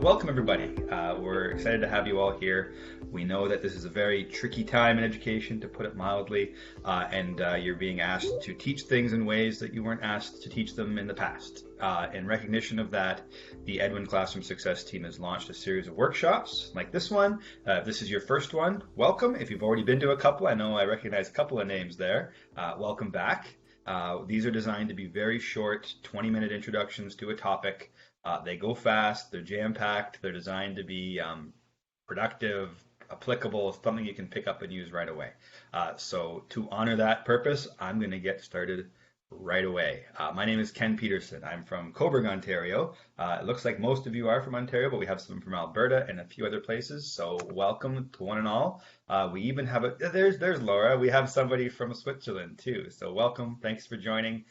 welcome everybody. We're excited to have you all here. We know that this is a very tricky time in education, to put it mildly, and you're being asked to teach things in ways that you weren't asked to teach them in the past. In recognition of that, the Edwin Classroom Success Team has launched a series of workshops like this one. If this is your first one, welcome. If you've already been to a couple, I know I recognize a couple of names there. Welcome back. These are designed to be very short, 20-minute introductions to a topic. They go fast, they're jam-packed, they're designed to be productive, applicable, something you can pick up and use right away. So to honor that purpose, I'm going to get started right away. My name is Ken Peterson. I'm from Cobourg, Ontario. It looks like most of you are from Ontario, but we have some from Alberta and a few other places. So welcome to one and all. We even have there's Laura. We have somebody from Switzerland too. So welcome. Thanks for joining.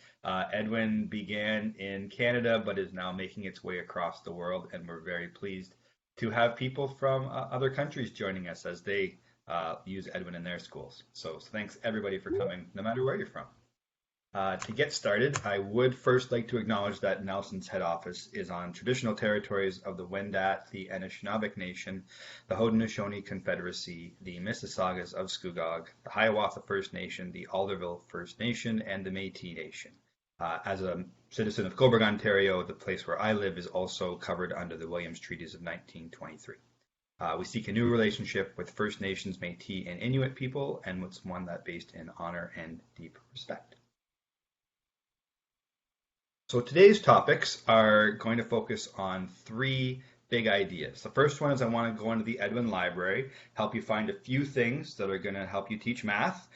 Edwin began in Canada, but is now making its way across the world, and we're very pleased to have people from other countries joining us as they use Edwin in their schools. So thanks everybody for coming, no matter where you're from. To get started, I would first like to acknowledge that Nelson's head office is on traditional territories of the Wendat, the Anishinaabeg Nation, the Haudenosaunee Confederacy, the Mississaugas of Scugog, the Hiawatha First Nation, the Alderville First Nation, and the Métis Nation. As a citizen of Cobourg, Ontario, the place where I live is also covered under the Williams Treaties of 1923. We seek a new relationship with First Nations, Métis, and Inuit people, and it's one that's based in honor and deep respect. So today's topics are going to focus on three big ideas. The first one is I want to go into the Edwin Library, help you find a few things that are going to help you teach math.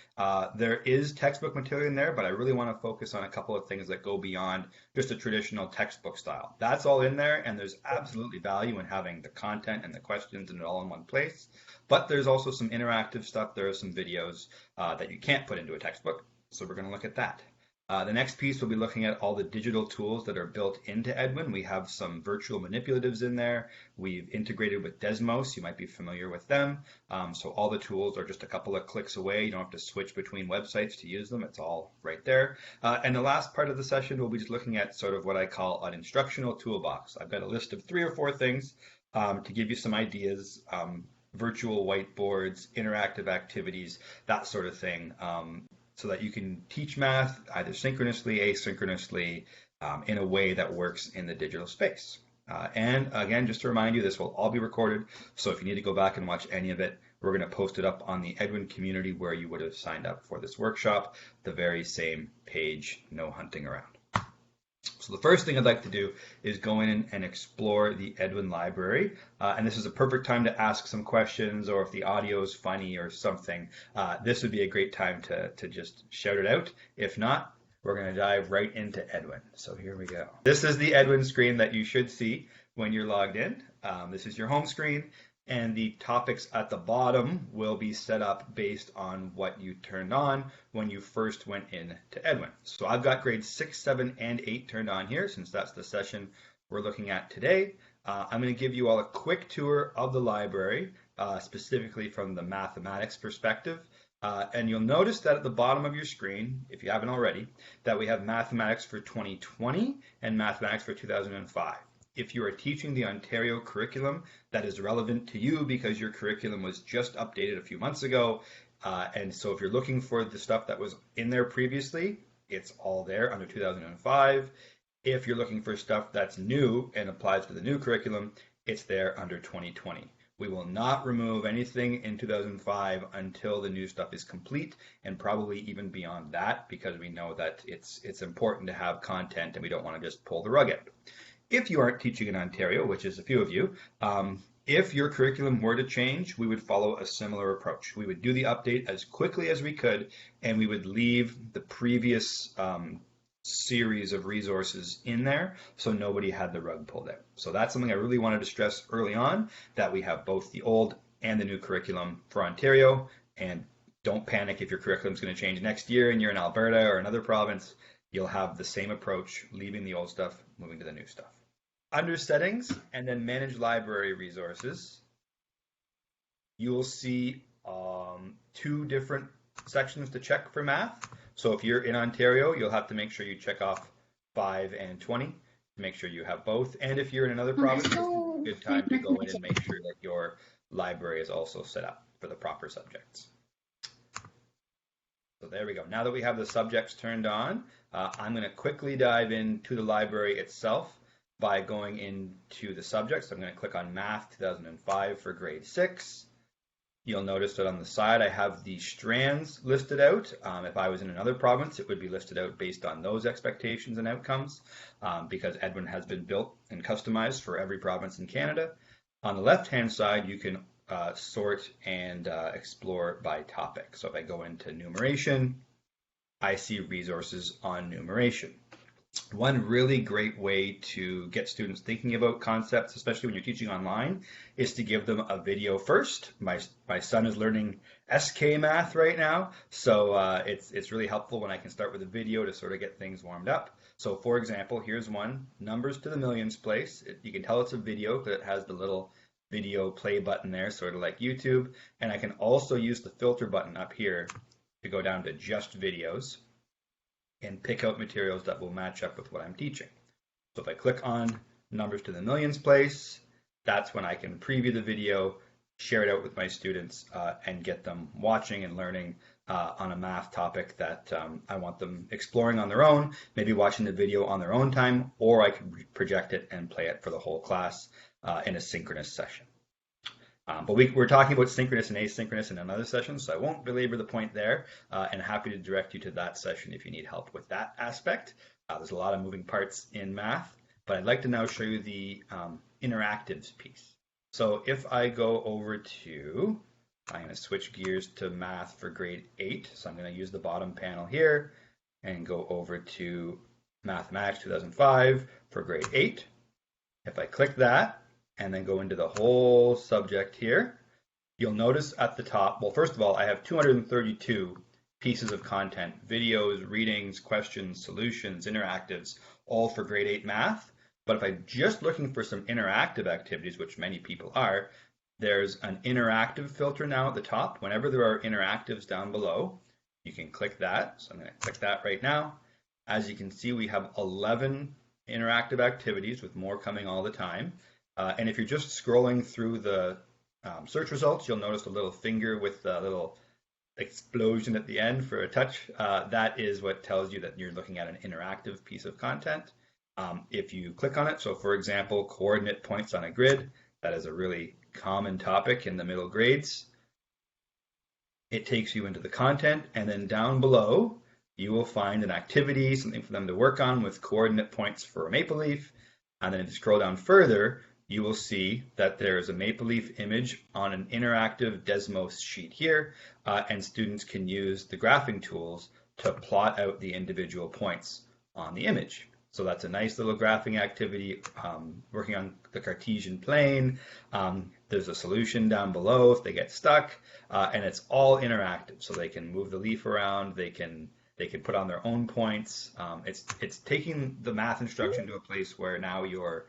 There is textbook material in there, but I really want to focus on a couple of things that go beyond just a traditional textbook style. That's all in there, and there's absolutely value in having the content and the questions and it all in one place. But there's also some interactive stuff. There are some videos that you can't put into a textbook, so we're going to look at that. The next piece, we'll be looking at all the digital tools that are built into Edwin. We have some virtual manipulatives in there. We've integrated with Desmos. You might be familiar with them. So all the tools are just a couple of clicks away. You don't have to switch between websites to use them. It's all right there. And the last part of the session, we'll be just looking at sort of what I call an instructional toolbox. I've got a list of 3 or 4 things to give you some ideas. Virtual whiteboards, interactive activities, that sort of thing. So that you can teach math either synchronously, asynchronously, in a way that works in the digital space. And again, just to remind you, this will all be recorded. So if you need to go back and watch any of it, we're going to post it up on the Edwin community where you would have signed up for this workshop, the very same page, no hunting around. So the first thing I'd like to do is go in and explore the Edwin Library. And this is a perfect time to ask some questions, or if the audio is funny or something, this would be a great time to just shout it out. If not, we're going to dive right into Edwin. So here we go. This is the Edwin screen that you should see when you're logged in. This is your home screen. And the topics at the bottom will be set up based on what you turned on when you first went in to Edwin. So I've got grades 6, 7, and 8 turned on here, since that's the session we're looking at today. I'm going to give you all a quick tour of the library, specifically from the mathematics perspective. And you'll notice that at the bottom of your screen, if you haven't already, that we have mathematics for 2020 and mathematics for 2005. If you are teaching the Ontario curriculum, that is relevant to you because your curriculum was just updated a few months ago. And so if you're looking for the stuff that was in there previously, it's all there under 2005. If you're looking for stuff that's new and applies to the new curriculum, it's there under 2020. We will not remove anything in 2005 until the new stuff is complete, and probably even beyond that, because we know that it's important to have content and we don't want to just pull the rug out. If you aren't teaching in Ontario, which is a few of you, if your curriculum were to change, we would follow a similar approach. We would do the update as quickly as we could, and we would leave the previous series of resources in there so nobody had the rug pulled out. So that's something I really wanted to stress early on, that we have both the old and the new curriculum for Ontario. And don't panic if your curriculum is going to change next year and you're in Alberta or another province. You'll have the same approach, leaving the old stuff, moving to the new stuff. Under settings and then manage library resources, you will see 2 different sections to check for math. So if you're in Ontario, you'll have to make sure you check off 5 and 20 to make sure you have both. And if you're in another province, good time to go in and make sure that your library is also set up for the proper subjects. So there we go. Now that we have the subjects turned on, I'm going to quickly dive into the library itself by going into the subjects. So I'm going to click on Math 2005 for grade 6. You'll notice that on the side I have the strands listed out. If I was in another province, it would be listed out based on those expectations and outcomes, because Edwin has been built and customized for every province in Canada. On the left-hand side, you can sort and explore by topic. So if I go into numeration, I see resources on numeration. One really great way to get students thinking about concepts, especially when you're teaching online, is to give them a video first. My son is learning SK math right now, so it's really helpful when I can start with a video to sort of get things warmed up. So for example, here's one, numbers to the millions place. You can tell it's a video because it has the little video play button there, sort of like YouTube. And I can also use the filter button up here to go down to just videos and pick out materials that will match up with what I'm teaching. So if I click on numbers to the millions place, that's when I can preview the video, share it out with my students, and get them watching and learning on a math topic that I want them exploring on their own, maybe watching the video on their own time, or I can project it and play it for the whole class in a synchronous session. But we're talking about synchronous and asynchronous in another session, so I won't belabor the point there, and happy to direct you to that session if you need help with that aspect. There's a lot of moving parts in math, but I'd like to now show you the interactives piece. So if I go over to, I'm going to switch gears to math for grade 8, so I'm going to use the bottom panel here and go over to Mathematics 2005 for grade 8. If I click that, and then go into the whole subject here, you'll notice at the top, well, first of all, I have 232 pieces of content, videos, readings, questions, solutions, interactives, all for grade 8 math. But if I'm just looking for some interactive activities, which many people are, there's an interactive filter now at the top. Whenever there are interactives down below, you can click that. So I'm going to click that right now. As you can see, we have 11 interactive activities with more coming all the time. And if you're just scrolling through the search results, you'll notice a little finger with a little explosion at the end for a touch. That is what tells you that you're looking at an interactive piece of content. If you click on it, so for example, coordinate points on a grid, that is a really common topic in the middle grades. It takes you into the content, and then down below, you will find an activity, something for them to work on with coordinate points for a maple leaf. And then if you scroll down further, you will see that there is a maple leaf image on an interactive Desmos sheet here, and students can use the graphing tools to plot out the individual points on the image. So that's a nice little graphing activity, working on the Cartesian plane. There's a solution down below if they get stuck, and it's all interactive, so they can move the leaf around, they can put on their own points. It's taking the math instruction to a place where now your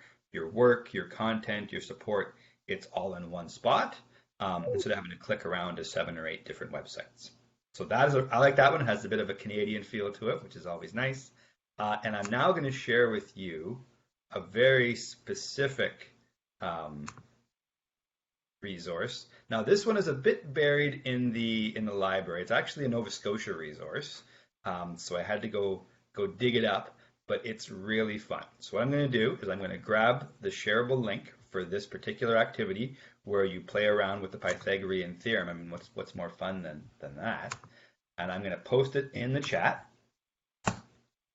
work, your content, your support, it's all in one spot, instead of having to click around to 7 or 8 different websites. So I like that one. It has a bit of a Canadian feel to it, which is always nice. And I'm now going to share with you a very specific resource. Now this one is a bit buried in the library. It's actually a Nova Scotia resource, so I had to go dig it up. But it's really fun. So what I'm going to do is I'm going to grab the shareable link for this particular activity where you play around with the Pythagorean theorem. I mean, what's more fun than that? And I'm going to post it in the chat.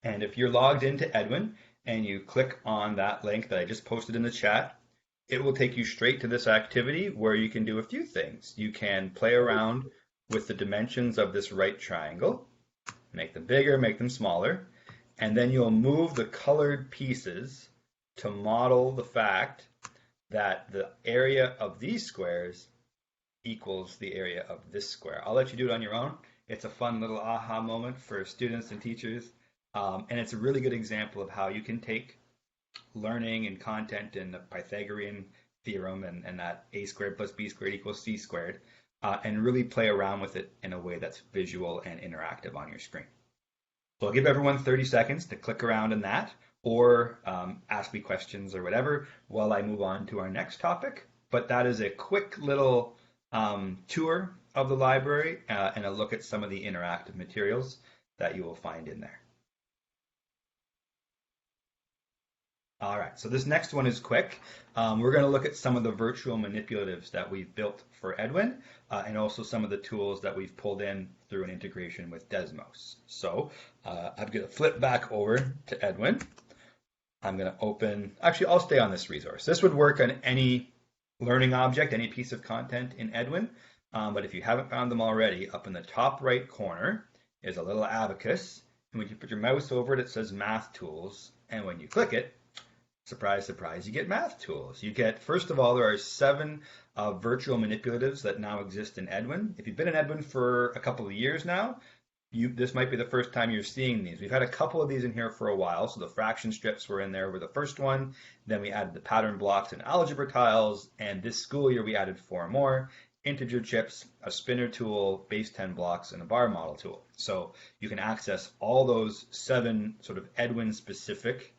And if you're logged into Edwin and you click on that link that I just posted in the chat, it will take you straight to this activity where you can do a few things. You can play around with the dimensions of this right triangle, make them bigger, make them smaller. And then you'll move the colored pieces to model the fact that the area of these squares equals the area of this square. I'll let you do it on your own. It's a fun little aha moment for students and teachers. And it's a really good example of how you can take learning and content in the Pythagorean theorem and that a squared plus b squared equals c squared, and really play around with it in a way that's visual and interactive on your screen. So I'll give everyone 30 seconds to click around in that, or ask me questions or whatever while I move on to our next topic. But that is a quick little tour of the library and a look at some of the interactive materials that you will find in there. All right, so this next one is quick. We're going to look at some of the virtual manipulatives that we've built for Edwin and also some of the tools that we've pulled in through an integration with Desmos. So I'm going to flip back over to Edwin. I'm going to open, actually, I'll stay on this resource. This would work on any learning object, any piece of content in Edwin. But if you haven't found them already, up in the top right corner is a little abacus. And when you put your mouse over it, it says Math Tools. And when you click it, surprise, surprise, you get math tools. You get, first of all, there are 7 virtual manipulatives that now exist in Edwin. If you've been in Edwin for a couple of years now, this might be the first time you're seeing these. We've had a couple of these in here for a while. So the fraction strips were in there with the first one. Then we added the pattern blocks and algebra tiles. And this school year, we added 4 more. Integer chips, a spinner tool, base 10 blocks, and a bar model tool. So you can access all those 7 sort of Edwin specific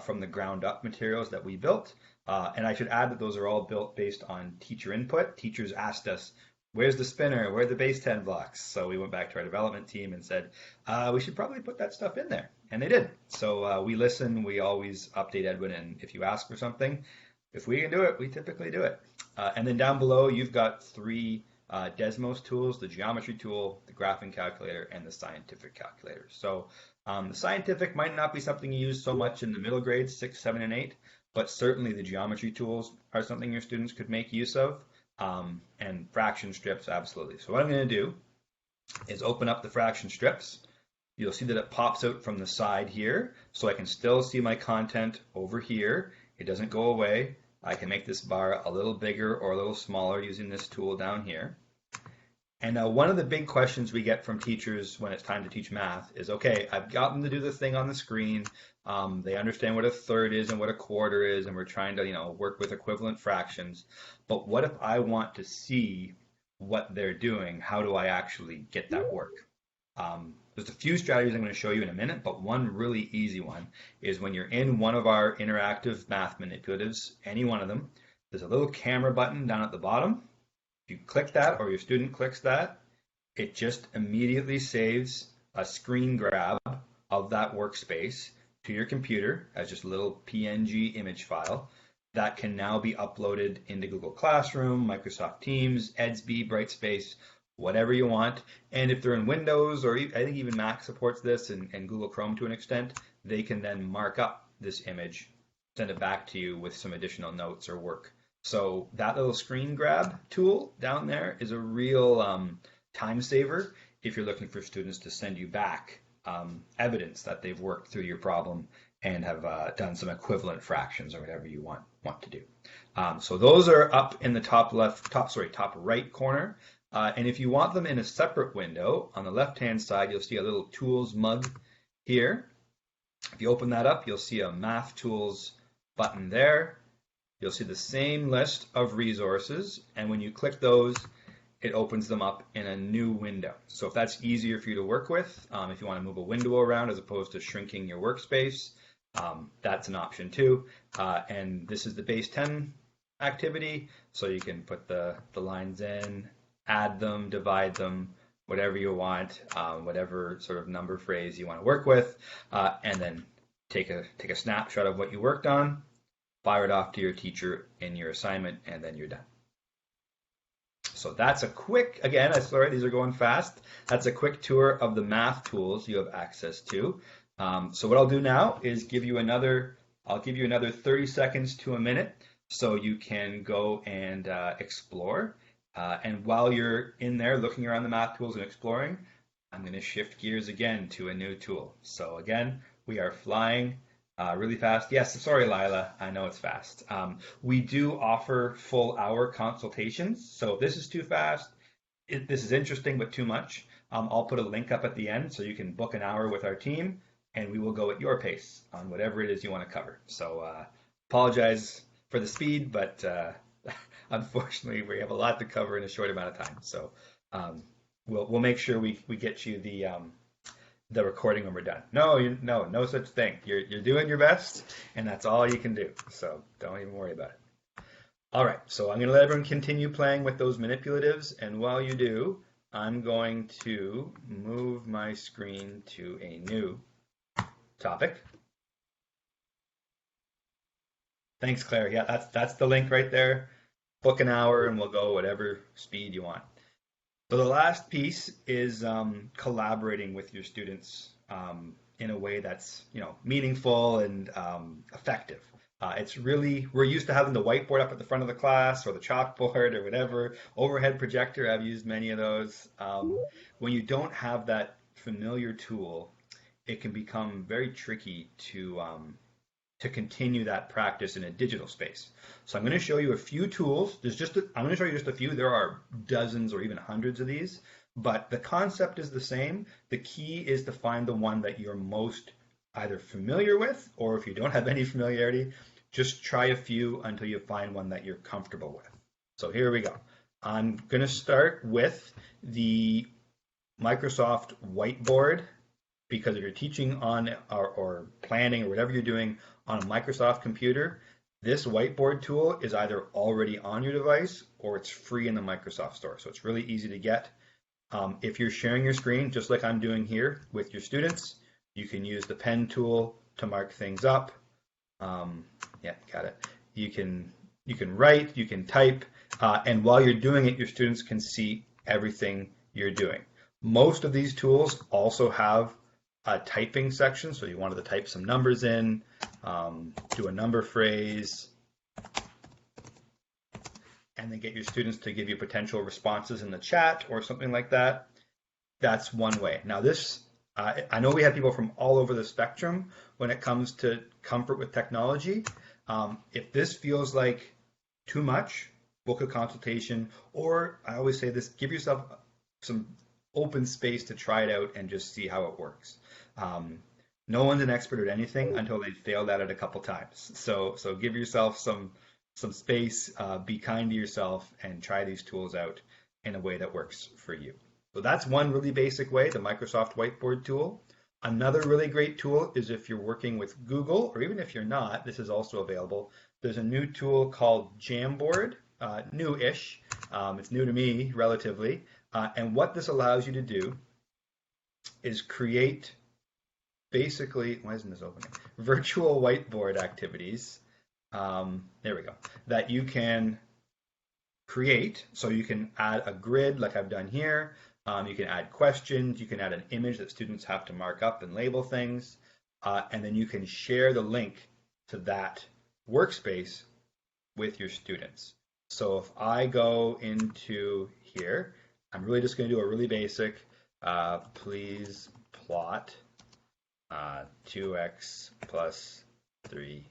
from the ground up materials that we built. And I should add that those are all built based on teacher input. Teachers asked us, where's the spinner? Where are the base 10 blocks? So we went back to our development team and said, we should probably put that stuff in there. And they did. So we listen. We always update Edwin. And if you ask for something, if we can do it, we typically do it. And then down below, you've got 3 Desmos tools, the geometry tool, the graphing calculator, and the scientific calculator. So the scientific might not be something you use so much in the middle grades, 6, 7, and 8, but certainly the geometry tools are something your students could make use of, and fraction strips, absolutely. So what I'm going to do is open up the fraction strips. You'll see that it pops out from the side here, so I can still see my content over here. It doesn't go away. I can make this bar a little bigger or a little smaller using this tool down here. And now one of the big questions we get from teachers when it's time to teach math is, okay, I've got them to do the thing on the screen. They understand what a third is and what a quarter is, and we're trying to, work with equivalent fractions. But what if I want to see what they're doing? How do I actually get that work? There's a few strategies I'm going to show you in a minute, but one really easy one is when you're in one of our interactive math manipulatives, any one of them, there's a little camera button down at the bottom. If you click that or your student clicks that, it just immediately saves a screen grab of that workspace to your computer as just a little PNG image file that can now be uploaded into Google Classroom, Microsoft Teams, Edsby, Brightspace, whatever you want. And if they're in Windows, or I think even Mac supports this and Google Chrome to an extent, they can then mark up this image, send it back to you with some additional notes or work. So that little screen grab tool down there is a real time saver if you're looking for students to send you back evidence that they've worked through your problem and have done some equivalent fractions or whatever you want to do. So those are up in the top right corner. And if you want them in a separate window, on the left-hand side, you'll see a little tools mug here. If you open that up, you'll see a math tools button there. You'll see the same list of resources, and when you click those, it opens them up in a new window. So if that's easier for you to work with, if you want to move a window around as opposed to shrinking your workspace, that's an option too. And this is the base 10 activity, so you can put the lines in, add them, divide them, whatever you want, whatever sort of number phrase you want to work with, and then take a snapshot of what you worked on, fire it off to your teacher in your assignment, and then you're done. So that's a quick, again, sorry, these are going fast. That's a quick tour of the math tools you have access to. So what I'll do now is I'll give you another 30 seconds to a minute so you can go and explore. And while you're in there looking around the math tools and exploring, I'm going to shift gears again to a new tool. So again, we are flying really fast. Yes, sorry, Lila, I know it's fast. We do offer full hour consultations. So if this is too fast, this is interesting but too much, I'll put a link up at the end so you can book an hour with our team and we will go at your pace on whatever it is you want to cover. So apologize for the speed, but unfortunately, we have a lot to cover in a short amount of time. So we'll make sure we get you the recording when we're done. No, no such thing. You're doing your best, and that's all you can do. So don't even worry about it. All right, so I'm going to let everyone continue playing with those manipulatives, and while you do, I'm going to move my screen to a new topic. Thanks, Claire. Yeah, that's the link right there. Book an hour, and we'll go whatever speed you want. So the last piece is collaborating with your students in a way that's meaningful and effective. It's really, we're used to having the whiteboard up at the front of the class or the chalkboard or whatever, overhead projector. I've used many of those. When you don't have that familiar tool, it can become very tricky to continue that practice in a digital space. So I'm going to show you a few tools. I'm going to show you just a few. There are dozens or even hundreds of these, but the concept is the same. The key is to find the one that you're most either familiar with, or if you don't have any familiarity, just try a few until you find one that you're comfortable with. So here we go. I'm going to start with the Microsoft Whiteboard, because if you're teaching on or planning or whatever you're doing on a Microsoft computer, this whiteboard tool is either already on your device or it's free in the Microsoft Store. So it's really easy to get. If you're sharing your screen, just like I'm doing here with your students, you can use the pen tool to mark things up. Yeah, got it. You can write, you can type, and while you're doing it, your students can see everything you're doing. Most of these tools also have a typing section, so you wanted to type some numbers in, do a number phrase, and then get your students to give you potential responses in the chat or something like that. That's one way. Now this, I know we have people from all over the spectrum when it comes to comfort with technology. If this feels like too much, book a consultation, or I always say this, give yourself some open space to try it out and just see how it works. No one's an expert at anything until they've failed at it a couple times. So give yourself some space, be kind to yourself, and try these tools out in a way that works for you. So that's one really basic way, the Microsoft Whiteboard tool. Another really great tool is if you're working with Google, or even if you're not, this is also available. There's a new tool called Jamboard, new-ish. It's new to me, relatively. And what this allows you to do is create basically, why isn't this opening? Virtual whiteboard activities. There we go. That you can create. So you can add a grid like I've done here. You can add questions. You can add an image that students have to mark up and label things. And then you can share the link to that workspace with your students. So if I go into here, I'm really just going to do a really basic, please plot 2x plus 3,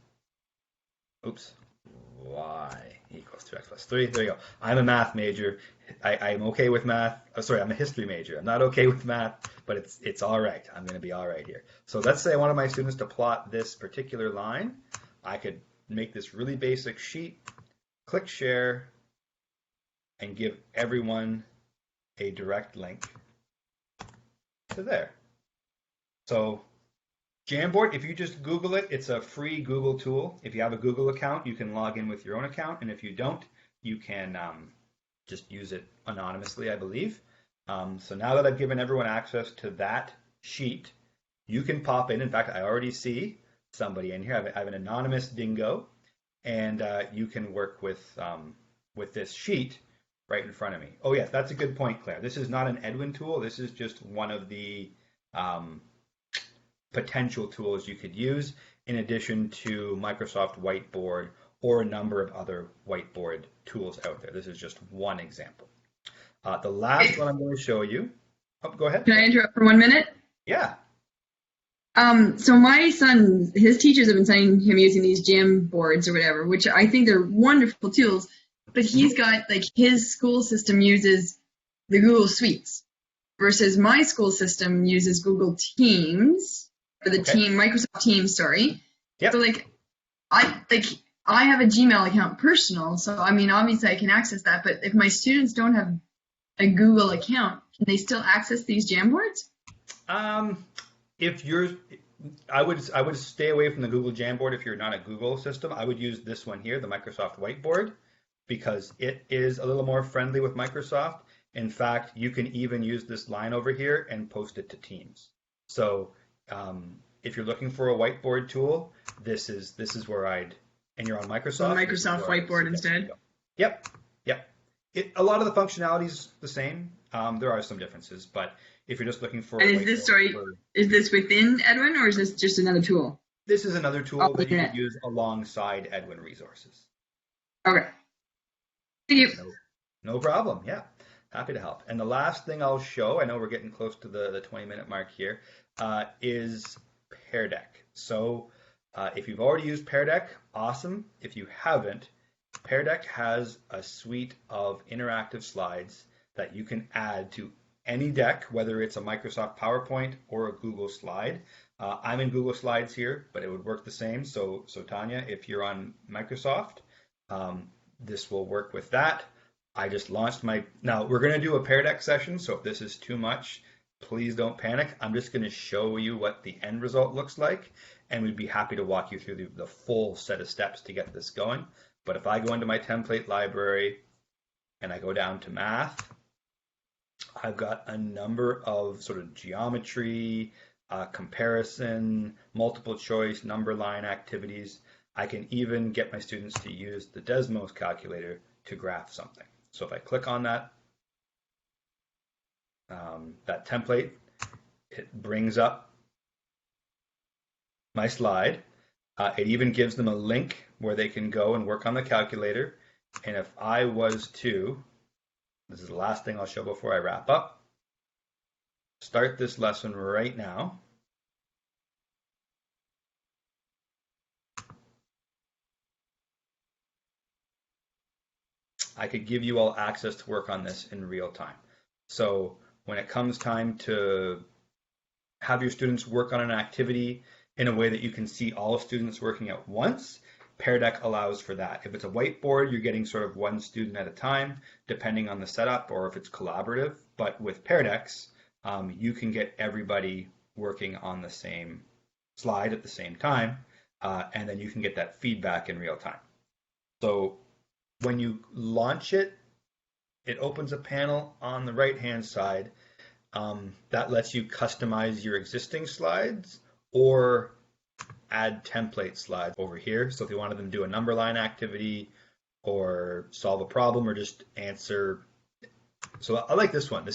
y equals 2x plus 3. There you go. I'm a math major. I'm okay with math. Oh, sorry, I'm a history major. I'm not okay with math, but it's all right. I'm going to be all right here. So let's say I wanted my students to plot this particular line. I could make this really basic sheet, click share, and give everyone a direct link to there. So Jamboard, if you just Google it, it's a free Google tool. If you have a Google account, you can log in with your own account, and if you don't, you can just use it anonymously, I believe. So now that I've given everyone access to that sheet, you can pop in. In fact, I already see somebody in here. I have an anonymous dingo, and you can work with this sheet right in front of me. Oh yes, that's a good point, Claire. This is not an Edwin tool. This is just one of the potential tools you could use in addition to Microsoft Whiteboard or a number of other whiteboard tools out there. This is just one example. The last one I'm going to show you. Oh, go ahead. Can I interrupt for 1 minute? Yeah. So my son, his teachers have been sending him using these jam boards or whatever, which I think they're wonderful tools, but he's got, like, his school system uses the Google Suites versus my school system uses Google Teams, or the Microsoft Teams, sorry. Yep. So I have a Gmail account personal, so I mean, obviously I can access that, but if my students don't have a Google account, can they still access these Jamboards? if you're, I would stay away from the Google Jamboard if you're not a Google system. I would use this one here, the Microsoft Whiteboard, because it is a little more friendly with Microsoft. In fact, you can even use this line over here and post it to Teams. So if you're looking for a whiteboard tool, this is where I'd, and you're on Microsoft. So Microsoft Whiteboard instead. Yep, yep. A lot of the functionality is the same. There are some differences, but if you're just looking for, and is this within Edwin, or is this just another tool? This is another tool that you can use alongside Edwin resources. Okay. Thank you. No problem. Yeah, happy to help. And the last thing I'll show, I know we're getting close to the 20-minute mark here, is Pear Deck. So if you've already used Pear Deck, awesome. If you haven't, Pear Deck has a suite of interactive slides that you can add to any deck, whether it's a Microsoft PowerPoint or a Google slide. I'm in Google Slides here, but it would work the same. So Tanya, if you're on Microsoft, this will work with that. I just launched now we're going to do a Pear Deck session, so if this is too much, please don't panic. I'm just going to show you what the end result looks like, and we'd be happy to walk you through the full set of steps to get this going. But if I go into my template library and I go down to math, I've got a number of sort of geometry, comparison, multiple choice, number line activities. I can even get my students to use the Desmos calculator to graph something. So if I click on that template, it brings up my slide. It even gives them a link where they can go and work on the calculator. And if I was to, this is the last thing I'll show before I wrap up, start this lesson right now. I could give you all access to work on this in real time. So when it comes time to have your students work on an activity in a way that you can see all students working at once, Pear Deck allows for that. If it's a whiteboard, you're getting sort of one student at a time, depending on the setup, or if it's collaborative. But with Pear Decks, you can get everybody working on the same slide at the same time, and then you can get that feedback in real time. So when you launch it, it opens a panel on the right-hand side that lets you customize your existing slides or add template slides over here. So if you wanted them to do a number line activity or solve a problem or just answer. So I like this one.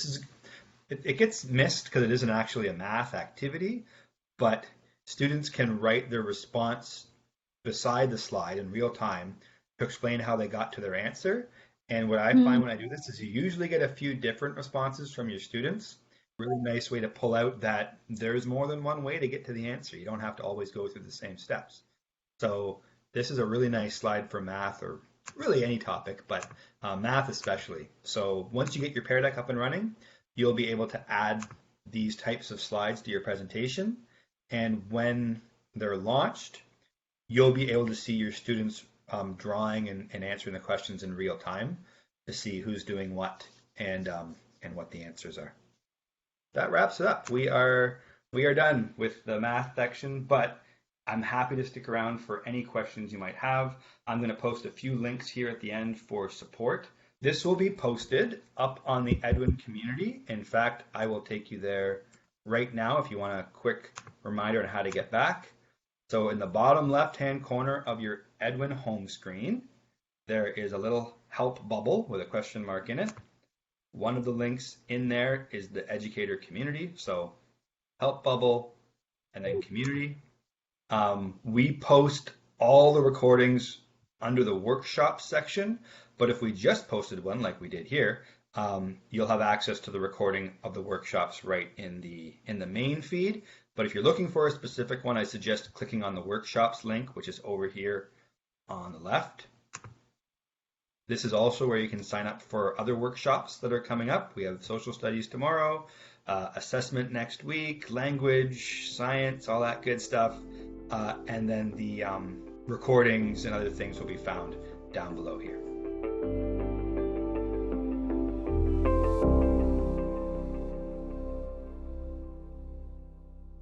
It gets missed because it isn't actually a math activity, but students can write their response beside the slide in real time to explain how they got to their answer. And what I find when I do this is you usually get a few different responses from your students. Really nice way to pull out that there's more than one way to get to the answer. You don't have to always go through the same steps. So this is a really nice slide for math, or really any topic, but math especially. So once you get your Pear Deck up and running, you'll be able to add these types of slides to your presentation. And when they're launched, you'll be able to see your students drawing and answering the questions in real time to see who's doing what and what the answers are. That wraps it up. We are done with the math section, but I'm happy to stick around for any questions you might have. I'm going to post a few links here at the end for support. This will be posted up on the Edwin community. In fact, I will take you there right now if you want a quick reminder on how to get back. So in the bottom left-hand corner of your Edwin home screen, there is a little help bubble with a question mark in it. One of the links in there is the educator community. So help bubble and then community. We post all the recordings under the workshops section, but if we just posted one like we did here, you'll have access to the recording of the workshops right in the main feed. But if you're looking for a specific one, I suggest clicking on the workshops link, which is over here on the left. This is also where you can sign up for other workshops that are coming up. We have social studies tomorrow, assessment next week, language, science, all that good stuff. And then the recordings and other things will be found down below here.